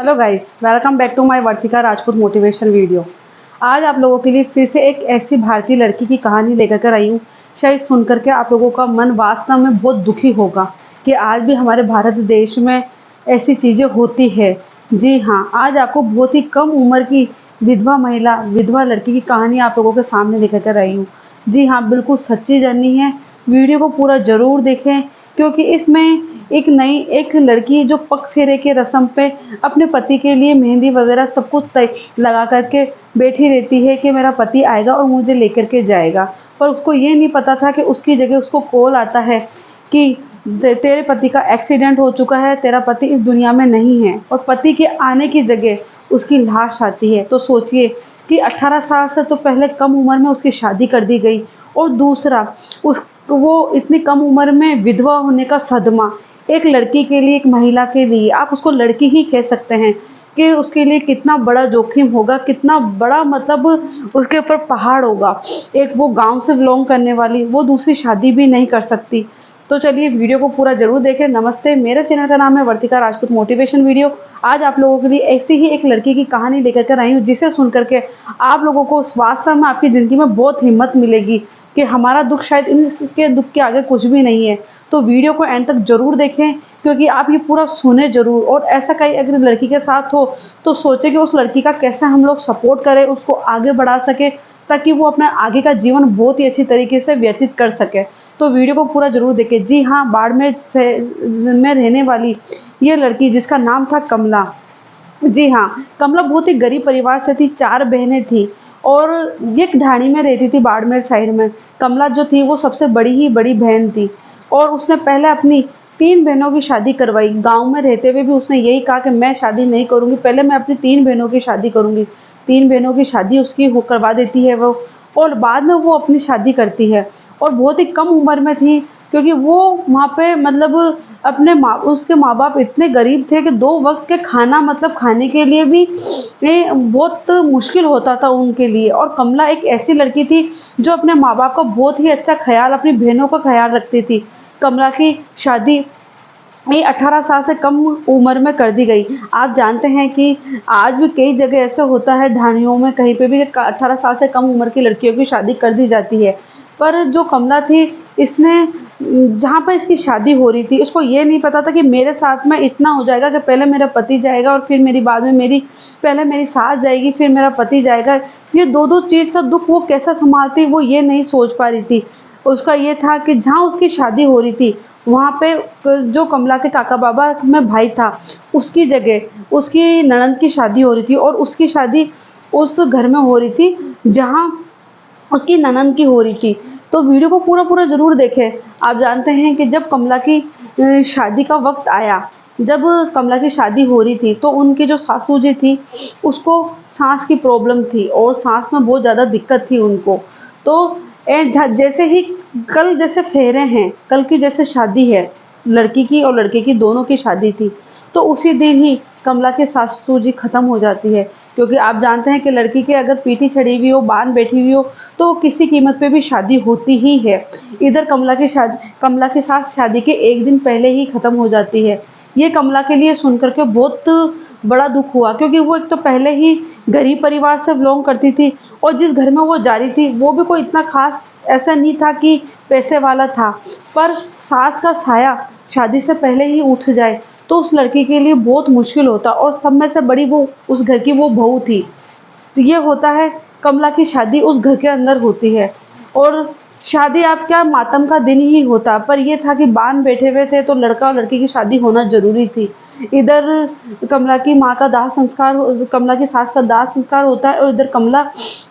Hello guys, welcome back to my Vartika Rajput motivation video. आज आप लोगों के लिए फिर से एक ऐसी भारतीय लड़की की कहानी लेकर कर आई हूँ। शायद सुनकर के आप लोगों का मन वास्तव में बहुत दुखी होगा कि आज भी हमारे भारत देश में ऐसी चीज़ें होती है। जी हाँ, आज आपको बहुत ही कम उम्र की विधवा लड़की की कहानी आप लोगों के सामने लेकर कर आई हूँ। जी हाँ, बिल्कुल सच्ची जर्नी है। वीडियो को पूरा ज़रूर देखें, क्योंकि इसमें एक लड़की जो पग फेरे के रस्म पे अपने पति के लिए मेहंदी वगैरह सब कुछ तय लगा करके बैठी रहती है कि मेरा पति आएगा और मुझे लेकर के जाएगा। पर उसको ये नहीं पता था कि उसकी जगह उसको कॉल आता है कि तेरे पति का एक्सीडेंट हो चुका है, तेरा पति इस दुनिया में नहीं है। और पति के आने की जगह उसकी लाश आती है। तो सोचिए कि 18 साल से तो पहले कम उम्र में उसकी शादी कर दी गई, और दूसरा उस वो इतनी कम उम्र में विधवा होने का सदमा एक लड़की के लिए, एक महिला के लिए, आप उसको लड़की ही कह सकते हैं, कि उसके लिए कितना बड़ा जोखिम होगा, कितना बड़ा मतलब उसके ऊपर पहाड़ होगा। एक वो गांव से बिलोंग करने वाली, वो दूसरी शादी भी नहीं कर सकती। तो चलिए वीडियो को पूरा जरूर देखें। नमस्ते, मेरे चैनल का नाम है वर्तिका राजपूत मोटिवेशन वीडियो। आज आप लोगों के लिए ऐसी ही एक लड़की की कहानी लेकर कर आई हूँ, जिसे सुन करके आप लोगों को वास्तव में आपकी ज़िंदगी में बहुत हिम्मत मिलेगी कि हमारा दुःख शायद इनके दुःख के आगे कुछ भी नहीं है। तो वीडियो को एंड तक ज़रूर देखें, क्योंकि आप ये पूरा सुने ज़रूर। और ऐसा कहीं अगर लड़की के साथ हो तो सोचें कि उस लड़की का कैसे हम लोग सपोर्ट करें, उसको आगे बढ़ा सकें, ताकि वो अपना आगे का जीवन बहुत ही अच्छी तरीके से व्यतीत कर सके। तो वीडियो को पूरा ज़रूर देखें। जी हाँ, बाड़मेर से में रहने वाली ये लड़की, जिसका नाम था कमला। जी हाँ, कमला बहुत ही गरीब परिवार से थी, 4 बहनें थी और एक ढाणी में रहती थी बाड़मेर साइड में। कमला जो थी वो सबसे बड़ी बहन थी, और उसने पहले अपनी 3 बहनों की शादी करवाई। गाँव में रहते हुए भी उसने यही कहा कि मैं शादी नहीं करूँगी, पहले मैं अपनी 3 बहनों की शादी करूँगी। 3 बहनों की शादी उसकी हो करवा देती है वो, और बाद में वो अपनी शादी करती है। और बहुत ही कम उम्र में थी, क्योंकि वो वहाँ पे मतलब उसके माँ-बाप इतने गरीब थे कि 2 वक़्त के खाना मतलब खाने के लिए भी बहुत मुश्किल होता था उनके लिए। और कमला एक ऐसी लड़की थी जो अपने माँ-बाप का बहुत ही अच्छा ख़्याल, अपनी बहनों का ख़्याल रखती थी। कमला की शादी ये 18 साल से कम उम्र में कर दी गई। आप जानते हैं कि आज भी कई जगह ऐसे होता है, ढाणियों में कहीं पे भी 18 साल से कम उम्र की लड़कियों की शादी कर दी जाती है। पर जो कमला थी, इसने जहाँ पर इसकी शादी हो रही थी, उसको ये नहीं पता था कि मेरे साथ में इतना हो जाएगा कि पहले मेरा पति जाएगा और फिर मेरी बाद में पहले मेरी सास जाएगी, फिर मेरा पति जाएगा। ये 2-2 चीज़ का दुःख वो कैसा सँभालती, वो ये नहीं सोच पा रही थी। उसका ये था कि जहाँ उसकी शादी हो रही थी, वहाँ पे जो कमला के काका बाबा में भाई था, उसकी जगह उसकी ननंद की शादी हो रही थी, और उसकी शादी उस घर में हो रही थी जहाँ उसकी ननंद की हो रही थी। तो वीडियो को पूरा ज़रूर देखें। आप जानते हैं कि जब कमला की शादी का वक़्त आया, जब कमला की शादी हो रही थी, तो उनकी जो सासू जी थी, उसको साँस की प्रॉब्लम थी और साँस में बहुत ज़्यादा दिक्कत थी उनको। तो जैसे ही कल जैसे फेरे हैं, कल की जैसे शादी है, लड़की की और लड़के की दोनों की शादी थी, तो उसी दिन ही कमला की सासू जी ख़त्म हो जाती है। क्योंकि आप जानते हैं कि लड़की के अगर पीठी चढ़ी हुई हो, बाँध बैठी हुई हो, तो किसी कीमत पे भी शादी होती ही है। इधर कमला की सास शादी के 1 दिन पहले ही ख़त्म हो जाती है। ये कमला के लिए सुन कर के बहुत बड़ा दुःख हुआ, क्योंकि वो एक तो पहले ही गरीब परिवार से बिलॉन्ग करती थी, और जिस घर में वो जा रही थी, वो भी कोई इतना ख़ास ऐसा नहीं था कि पैसे वाला था। पर सास का साया शादी से पहले ही उठ जाए, तो उस लड़की के लिए बहुत मुश्किल होता, और सब में से बड़ी वो उस घर की वो बहू थी। तो ये होता है, कमला की शादी उस घर के अंदर होती है, और शादी आप क्या मातम का दिन ही होता, पर ये था कि बांध बैठे हुए थे, तो लड़का और लड़की की शादी होना ज़रूरी थी। इधर कमला की सास का दाह संस्कार होता है, और इधर कमला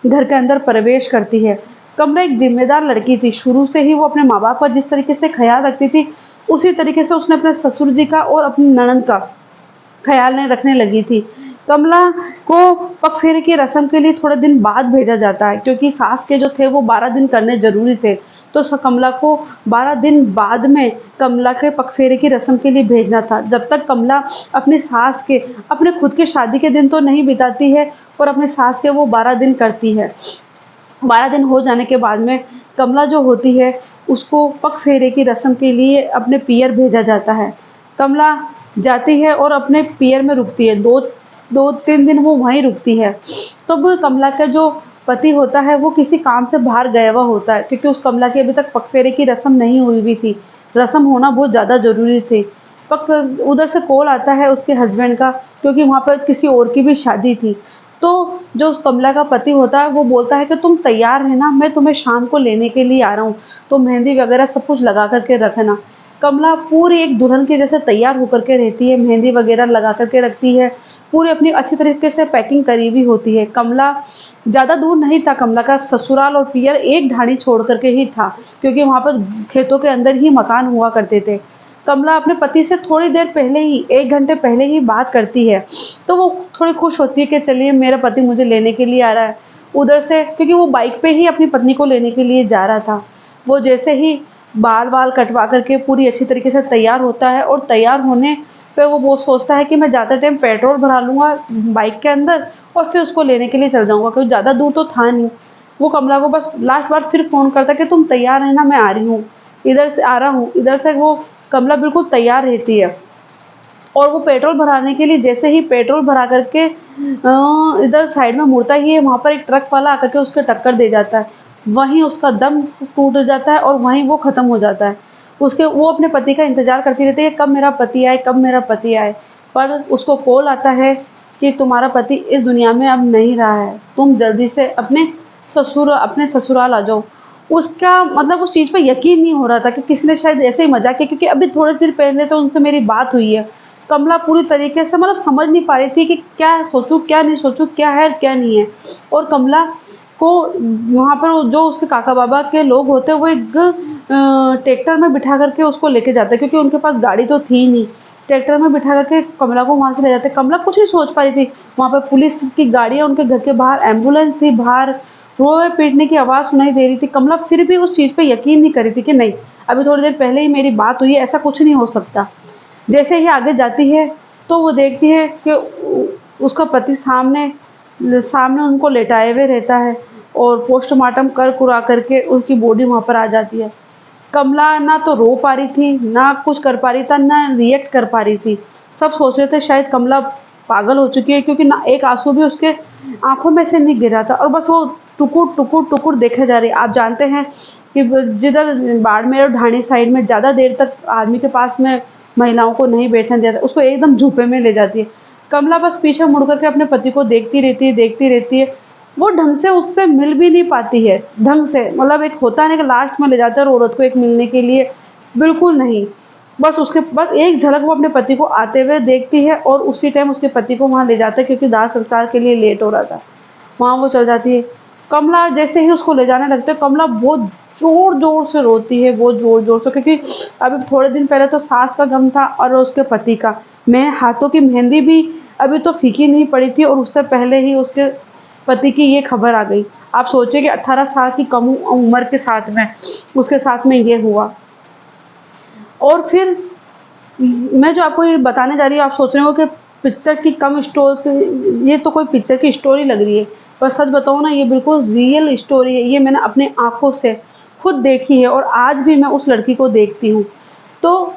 घर के अंदर प्रवेश करती है। कमला एक ज़िम्मेदार लड़की थी, शुरू से ही वो अपने माँ-बाप का जिस तरीके से ख़्याल रखती थी, उसी तरीके से उसने अपने ससुर जी का और अपनी ननंद का ख़्याल नहीं रखने लगी थी। कमला को पगफेरे की रस्म के लिए थोड़े दिन बाद भेजा जाता है, क्योंकि सास के जो थे वो 12 दिन करने ज़रूरी थे। तो कमला को 12 दिन बाद में कमला के पगफेरे की रस्म के लिए भेजना था। जब तक कमला अपनी सास के अपने खुद के शादी के दिन तो नहीं बिताती है, पर अपने सास के वो 12 दिन करती है। 12 दिन हो जाने के बाद में कमला जो होती है, उसको पगफेरे की रस्म के लिए अपने पियर भेजा जाता है। कमला जाती है और अपने पियर में रुकती है। 2 2-3 दिन वो वहीं रुकती है। तब कमला का जो पति होता है वो किसी काम से बाहर गया हुआ होता है, क्योंकि उस कमला की अभी तक पगफेरे की रस्म नहीं हुई हुई थी। रस्म होना बहुत ज़्यादा ज़रूरी थी। पक उधर से कॉल आता है उसके हस्बैंड का, क्योंकि वहाँ पर किसी और की भी शादी थी। तो जो उस कमला का पति होता है वो बोलता है कि तुम तैयार रहना, मैं तुम्हें शाम को लेने के लिए आ रहा हूँ, तो मेहंदी वगैरह सब कुछ लगा कर के रखना। कमला पूरी एक दुल्हन की जैसे तैयार होकर के रहती है, मेहंदी वगैरह लगा कर के रखती है, पूरी अपनी अच्छी तरीके से पैकिंग करी हुई होती है। कमला ज़्यादा दूर नहीं था, कमला का ससुराल और पियर एक ढाणी छोड़ कर के ही था, क्योंकि वहाँ पर खेतों के अंदर ही मकान हुआ करते थे। कमला अपने पति से थोड़ी देर पहले ही, 1 घंटे पहले ही बात करती है, तो वो थोड़ी खुश होती है कि चलिए मेरा पति मुझे लेने के लिए आ रहा है। उधर से क्योंकि वो बाइक पे ही अपनी पत्नी को लेने के लिए जा रहा था। वो जैसे ही बाल-वाल कटवा कर के पूरी अच्छी तरीके से तैयार होता है, और तैयार होने पे वो सोचता है कि मैं जाते टाइम पेट्रोल भरा लूँगा बाइक के अंदर और फिर उसको लेने के लिए चल जाऊँगा, क्योंकि ज़्यादा दूर तो था नहीं। वो कमला को बस लास्ट बार फिर फ़ोन करता है कि तुम तैयार रहना, मैं आ रही हूँ, इधर से आ रहा हूँ। इधर से वो कमला बिल्कुल तैयार रहती है, और वो पेट्रोल भराने के लिए जैसे ही पेट्रोल भरा करके इधर साइड में मुड़ता ही है, वहाँ पर एक ट्रक वाला आकर के उसको टक्कर दे जाता है। वहीं उसका दम टूट जाता है और वहीं वो ख़त्म हो जाता है। उसके वो अपने पति का इंतज़ार करती रहती है, कब मेरा पति आए, कब मेरा पति आए। पर उसको कॉल आता है कि तुम्हारा पति इस दुनिया में अब नहीं रहा है, तुम जल्दी से अपने ससुराल आ जाओ। उसका मतलब उस चीज़ पे यकीन नहीं हो रहा था कि किसी ने शायद ऐसे ही मज़ाक किया, क्योंकि अभी थोड़े देर पहले तो उनसे मेरी बात हुई है। कमला पूरी तरीके से मतलब समझ नहीं पा रही थी कि क्या सोचूँ, क्या नहीं सोचूँ, क्या है, क्या नहीं है। और कमला को वहाँ पर जो उसके काका बाबा के लोग होते हैं, वो एक ट्रैक्टर में बिठा करके उसको लेके जाते हैं, क्योंकि उनके पास गाड़ी तो थी नहीं। ट्रैक्टर में बिठा करके कमला को वहाँ से ले जाते हैं। कमला कुछ नहीं सोच पा रही थी। वहाँ पर पुलिस की गाड़ियाँ, उनके घर के बाहर एम्बुलेंस थी, बाहर रोए-पीटने की आवाज़ सुनाई दे रही थी। कमला फिर भी उस चीज़ पे यकीन नहीं कर रही थी कि नहीं, अभी थोड़ी देर पहले ही मेरी बात हुई है, ऐसा कुछ नहीं हो सकता। जैसे ही आगे जाती है, तो वो देखती है कि उसका पति सामने सामने उनको लेटाए हुए रहता है, और पोस्टमार्टम कर कुरा करके उसकी बॉडी वहाँ पर आ जाती है। कमला ना तो रो पा रही थी, ना कुछ कर पा रही था, ना रिएक्ट कर पा रही थी। सब सोच रहे थे शायद कमला पागल हो चुकी है, क्योंकि ना एक आँसू भी उसके आँखों में से नहीं गिर रहा था, और बस वो टुकुर, टुकुर, टुकुर देखे जा रही है। आप जानते हैं कि जिधर बाड़मेर और ढाणी साइड में ज़्यादा देर तक आदमी के पास में महिलाओं को नहीं बैठने देता, उसको एकदम झुपे में ले जाती है। कमला बस पीछे मुड़ कर के अपने पति को देखती रहती है, देखती रहती है। वो ढंग से उससे मिल भी नहीं पाती है, ढंग से मतलब एक होता है ना कि लास्ट में ले जाते हैं और औरत को एक मिलने के लिए, बिल्कुल नहीं। बस एक झलक वो अपने पति को आते हुए देखती है, और उसी टाइम उसके पति को वहाँ ले जाता है, क्योंकि दाह संस्कार के लिए लेट हो रहा था। वहाँ वो चल जाती है। कमला जैसे ही उसको ले जाने लगते हैं, कमला बहुत ज़ोर-ज़ोर से रोती है, बहुत ज़ोर-ज़ोर से, क्योंकि अभी थोड़े दिन पहले तो सास का गम था और उसके पति का। मैं हाथों की मेहंदी भी अभी तो फीकी नहीं पड़ी थी, और उससे पहले ही उसके पति की ये खबर आ गई। आप सोचिए कि 18 साल की कम उम्र के साथ में उसके साथ में ये हुआ। और फिर मैं जो आपको ये बताने जा रही हूँ, आप सोच रहे हो कि पिक्चर की कम स्टोरी, ये तो कोई पिक्चर की स्टोरी लग रही है, पर सच बताऊँ ना, ये बिल्कुल रियल स्टोरी है। ये मैंने अपने आँखों से खुद देखी है, और आज भी मैं उस लड़की को देखती हूँ। तो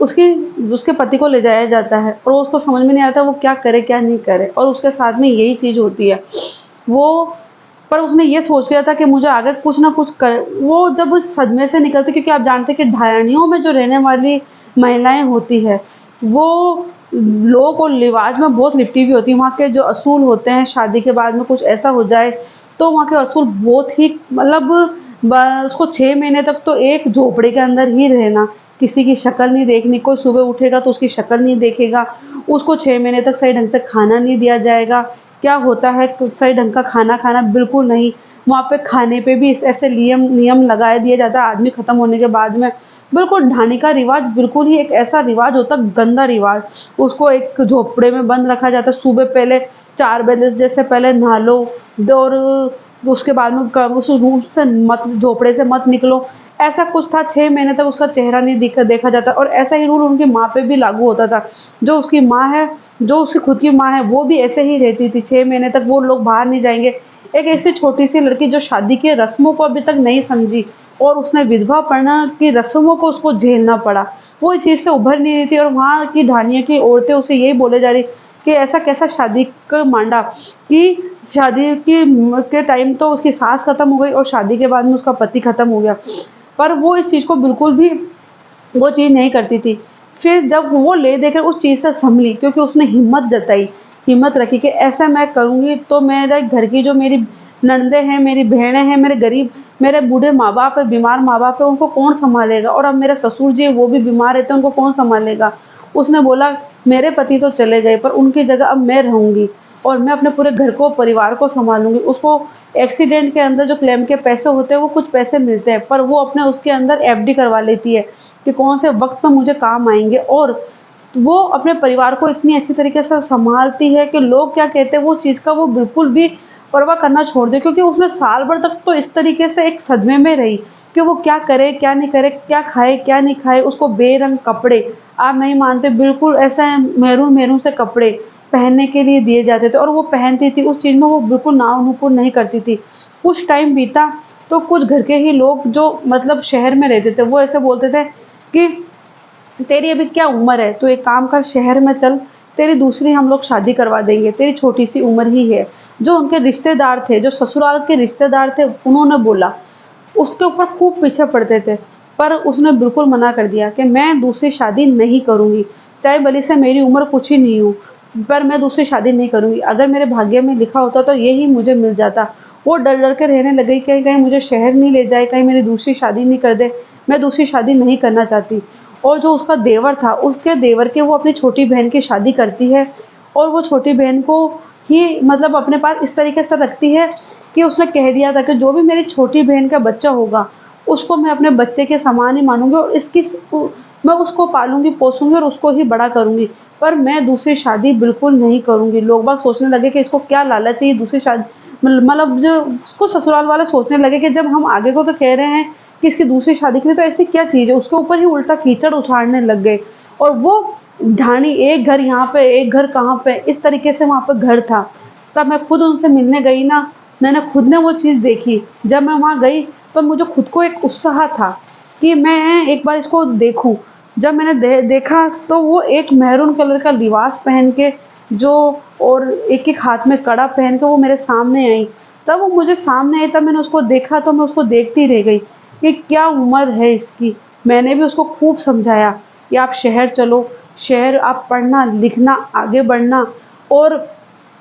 उसकी उसके पति को ले जाया जाता है, और उसको समझ में नहीं आता वो क्या करे, क्या नहीं करे, और उसके साथ में यही चीज़ होती है। वो पर उसने ये सोच लिया था कि मुझे आगे कुछ ना कुछ कर, वो जब उस सदमे से निकलती, क्योंकि आप जानते हैं कि ढाणियों में जो रहने वाली महिलाएं होती है, वो लोग और लिवाज में बहुत लिपटी हुई होती है। वहाँ के जो असूल होते हैं, शादी के बाद में कुछ ऐसा हो जाए तो वहाँ के असूल बहुत ही मतलब उसको 6 महीने तक तो एक झोपड़े के अंदर ही रहना, किसी की शक्ल नहीं देखनी, कोई सुबह उठेगा तो उसकी शक्ल नहीं देखेगा, उसको 6 महीने तक सही ढंग से खाना नहीं दिया जाएगा। क्या होता है, सही ढंग का खाना खाना बिल्कुल नहीं। वहाँ पे खाने पे भी ऐसे नियम लगाए दिया जाता है आदमी खत्म होने के बाद में। बिल्कुल ढाणी का रिवाज बिल्कुल ही एक ऐसा रिवाज होता है, गंदा रिवाज। उसको एक झोपड़े में बंद रखा जाता है, सुबह पहले 4 बजे जैसे पहले नहा लो, और उसके बाद में उस रूम से मत, झोपड़े से मत निकलो। ऐसा कुछ था, 6 महीने तक उसका चेहरा नहीं देखा जाता, और ऐसा ही रूल उनकी माँ पे भी लागू होता था। जो उसकी माँ है, जो उसकी खुद की माँ है, वो भी ऐसे ही रहती थी, 6 महीने तक वो लोग बाहर नहीं जाएंगे। एक ऐसी छोटी सी लड़की जो शादी की रस्मों को अभी तक नहीं समझी, और उसने विधवा पड़ना की रस्मों को उसको झेलना पड़ा, वो इस चीज़ से उभर नहीं रही थी। और वहाँ की ढानिया की औरतें उसे यही बोले जा रही कि ऐसा कैसा शादी का मांडा कि शादी के टाइम तो उसकी सास खत्म हो गई और शादी के बाद में उसका पति खत्म हो गया। पर वो इस चीज़ को बिल्कुल भी वो चीज़ नहीं करती थी। फिर जब वो ले देकर उस चीज़ से सँभली, क्योंकि उसने हिम्मत जताई, हिम्मत रखी कि ऐसा मैं करूँगी तो मेरे घर की जो मेरी ननदें हैं, मेरी बहनें हैं, मेरे बूढ़े माँ-बाप हैं, बीमार माँ-बाप हैं, उनको कौन सँभालेगा? और अब मेरे ससुर जी हैं, वो भी बीमार रहते हैं, उनको कौन सँभालेगा? उसने बोला, मेरे पति तो चले गए पर उनकी जगह अब मैं रहूँगी और मैं अपने पूरे घर को, परिवार को सँभालूँगी। उसको एक्सीडेंट के अंदर जो क्लेम के पैसे होते हैं, वो कुछ पैसे मिलते हैं, पर वो अपने उसके अंदर एफडी करवा लेती है कि कौन से वक़्त पे मुझे काम आएँगे। और वो अपने परिवार को इतनी अच्छी तरीके से सँभालती है कि लोग क्या कहते हैं, वो उस चीज़ का वो बिल्कुल भी परवाह करना छोड़ दे, क्योंकि उसने साल भर तक तो इस तरीके से एक सदमे में रही कि वो क्या करे, क्या नहीं करे, क्या खाए, क्या नहीं खाए। उसको बेरंग कपड़े, आप नहीं मानते, बिल्कुल ऐसे मैरून-मैरून से कपड़े पहनने के लिए दिए जाते थे और वो पहनती थी, उस चीज़ में वो बिल्कुल नाव-नुकुर नहीं करती थी। कुछ टाइम बीता तो कुछ घर के ही लोग जो मतलब शहर में रहते थे, वो ऐसे बोलते थे कि तेरी अभी क्या उम्र है, तू एक काम कर, शहर में चल, तेरी दूसरी हम लोग शादी करवा देंगे, तेरी छोटी सी उम्र ही है। जो उनके रिश्तेदार थे, जो ससुराल के रिश्तेदार थे, उन्होंने बोला, उसके ऊपर खूब पीछे पड़ते थे, पर उसने बिल्कुल मना कर दिया कि मैं दूसरी शादी नहीं करूँगी, चाहे भले से मेरी उम्र कुछ ही नहीं हो, पर मैं दूसरी शादी नहीं करूँगी। अगर मेरे भाग्य में लिखा होता तो यही मुझे मिल जाता। वो डर-डर के रहने लगी, कहीं-कहीं मुझे शहर नहीं ले जाए, कहीं मेरी दूसरी शादी नहीं कर दे, मैं दूसरी शादी नहीं करना चाहती। और जो उसका देवर था, उसके देवर के वो अपनी छोटी बहन की शादी करती है और वो छोटी बहन को ही मतलब अपने पास इस तरीके से रखती है कि उसने कह दिया था कि जो भी मेरी छोटी बहन का बच्चा होगा, उसको मैं अपने बच्चे के समान ही मानूँगी और मैं उसको पालूँगी, पोसूँगी और उसको ही बड़ा करूँगी। पर मैं दूसरी शादी बिल्कुल नहीं करूँगी। लोग बाग सोचने लगे कि इसको क्या लालच है, ये दूसरी शादी मतलब जो उसको ससुराल वाले सोचने लगे कि जब हम आगे को तो कह रहे हैं कि इसकी दूसरी शादी के लिए, तो ऐसी क्या चीज़ है? उसके ऊपर ही उल्टा कीचड़ उछालने लग गए और वो ढाणी, एक घर यहाँ पे, एक घर कहाँ पे, इस तरीके से वहाँ पे घर था। तब मैं खुद उनसे मिलने गई ना, मैंने खुद ने वो चीज़ देखी। जब मैं वहाँ गई तो मुझे खुद को एक उत्साह था कि मैं एक बार इसको देखूँ। जब मैंने देखा तो वो एक मैरून कलर का लिबास पहन के जो और एक-एक हाथ में कड़ा पहन के वो मेरे सामने आई। तब वो मुझे सामने आई, तब मैंने उसको देखा तो मैं उसको देखती रह गई कि क्या उम्र है इसकी। मैंने भी उसको खूब समझाया कि आप शहर चलो, शहर आप पढ़ना, लिखना, आगे बढ़ना और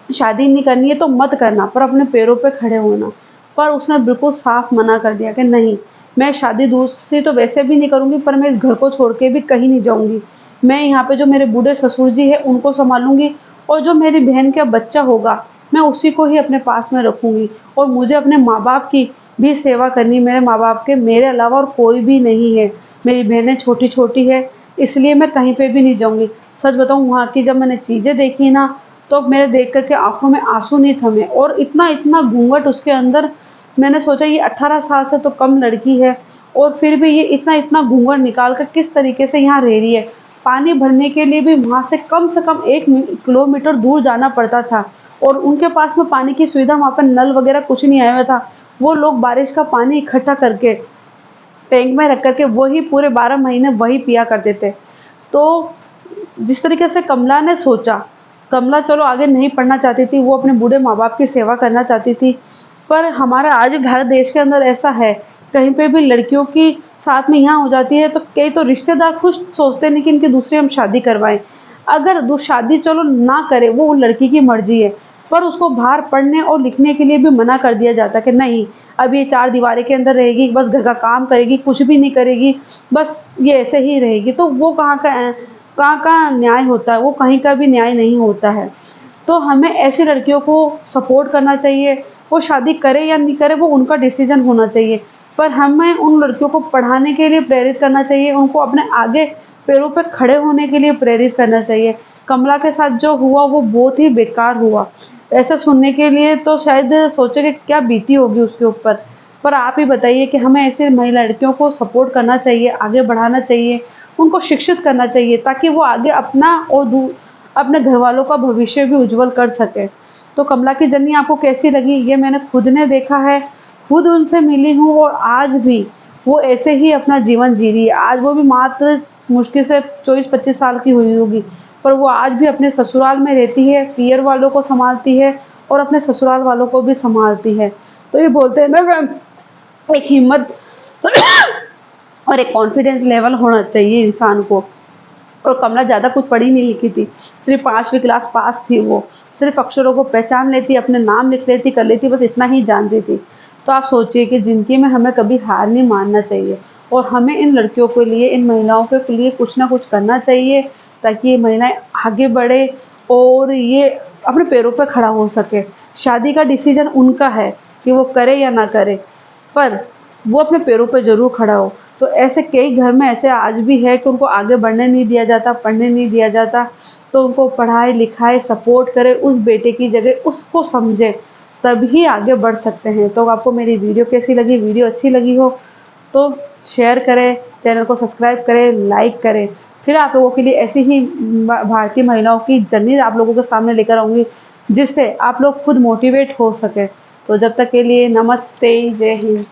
शादी नहीं करनी है तो मत करना, पर अपने पैरों पे खड़े होना। पर उसने बिल्कुल साफ मना कर दिया कि नहीं, मैं शादी दूसरी तो वैसे भी नहीं करूँगी, पर मैं इस घर को छोड़ के भी कहीं नहीं जाऊँगी। मैं यहाँ पे जो मेरे बूढ़े ससुर जी हैं उनको सँभालूँगी और जो मेरी बहन का बच्चा होगा, मैं उसी को ही अपने पास में रखूँगी और मुझे अपने माँ-बाप की भी सेवा करनी, मेरे माँ-बाप के मेरे अलावा और कोई भी नहीं है। मेरी बहनें छोटी-छोटी हैं, इसलिए मैं कहीं पे भी नहीं जाऊँगी। सच बताऊँ, वहाँ की जब मैंने चीज़ें देखी ना, तो मेरे देख कर के आँखों में आँसू नहीं थमे और इतना-इतना घूँघट उसके अंदर। मैंने सोचा ये 18 साल से तो कम लड़की है और फिर भी ये इतना-इतना घूँघट निकाल कर किस तरीके से यहाँ रह रही है। पानी भरने के लिए भी वहाँ से कम 1 किलोमीटर दूर जाना पड़ता था और उनके पास में पानी की सुविधा, वहाँ पे नल वगैरह कुछ नहीं आया हुआ था। वो लोग बारिश का पानी इकट्ठा करके टैंक में रख कर के वही पूरे 12 महीने वही पिया करते थे। तो जिस तरीके से कमला ने सोचा, कमला चलो आगे नहीं पढ़ना चाहती थी, वो अपने बूढ़े माँ-बाप की सेवा करना चाहती थी। पर हमारा आज भारत देश के अंदर ऐसा है, कहीं पे भी लड़कियों की साथ में यहाँ हो जाती है तो कई तो रिश्तेदार खुद सोचते नहीं कि इनकी दूसरी हम शादी करवाएँ। अगर शादी चलो ना करे, वो लड़की की मर्ज़ी है, पर उसको बाहर पढ़ने और लिखने के लिए भी मना कर दिया जाता है कि नहीं, अब ये 4 दीवारी के अंदर रहेगी, बस घर का काम करेगी, कुछ भी नहीं करेगी, बस ये ऐसे ही रहेगी। तो वो कहाँ का न्याय होता है, वो कहीं का भी न्याय नहीं होता है। तो हमें ऐसी लड़कियों को सपोर्ट करना चाहिए, वो शादी करे या नहीं करे वो उनका डिसीज़न होना चाहिए। पर हमें उन लड़कियों को पढ़ाने के लिए प्रेरित करना चाहिए, उनको अपने आगे पैरों पे खड़े होने के लिए प्रेरित करना चाहिए। कमला के साथ जो हुआ वो बहुत ही बेकार हुआ। ऐसा सुनने के लिए तो शायद सोचे कि क्या बीती होगी उसके ऊपर। पर आप ही बताइए कि हमें ऐसी महिला लड़कियों को सपोर्ट करना चाहिए, आगे बढ़ाना चाहिए, उनको शिक्षित करना चाहिए ताकि वो आगे अपना और अपने घरवालों का भविष्य भी उज्जवल कर सकें। तो कमला की जर्नी आपको कैसी लगी? ये मैंने खुद ने देखा है, खुद उनसे मिली हूँ और आज भी वो ऐसे ही अपना जीवन जी रही है। आज वो भी मात्र मुश्किल से 24-25 साल की हुई होगी, पर वो आज भी अपने ससुराल में रहती है, पियर वालों को संभालती है और अपने ससुराल वालों को भी संभालती है। तो ये बोलते हैं ना फ्रेंड, एक हिम्मत और एक कॉन्फिडेंस लेवल होना चाहिए इंसान को। और कमला ज़्यादा कुछ पढ़ी नहीं लिखी थी, सिर्फ 5वीं क्लास पास थी वो, सिर्फ अक्षरों को पहचान लेती, अपने नाम लिख लेती, कर लेती, बस इतना ही जानती थी। तो आप सोचिए कि ज़िंदगी में हमें कभी हार नहीं मानना चाहिए और हमें इन लड़कियों के लिए, इन महिलाओं के लिए कुछ ना कुछ करना चाहिए, ताकि ये महिलाएं आगे बढ़े और ये अपने पैरों पे खड़ा हो सके। शादी का डिसीजन उनका है कि वो करे या ना करे, पर वो अपने पैरों पे ज़रूर खड़ा हो। तो ऐसे कई घर में ऐसे आज भी है कि उनको आगे बढ़ने नहीं दिया जाता, पढ़ने नहीं दिया जाता, तो उनको पढ़ाए लिखाए सपोर्ट करे, उस बेटे की जगह उसको समझे, तभी आगे बढ़ सकते हैं। तो आपको मेरी वीडियो कैसी लगी? वीडियो अच्छी लगी हो तो शेयर करें, चैनल को सब्सक्राइब करें, लाइक करें। फिर आप लोगों के लिए ऐसी ही भारतीय महिलाओं की जर्नी आप लोगों के सामने लेकर आऊँगी, जिससे आप लोग खुद मोटिवेट हो सकें। तो जब तक के लिए नमस्ते, जय हिंद।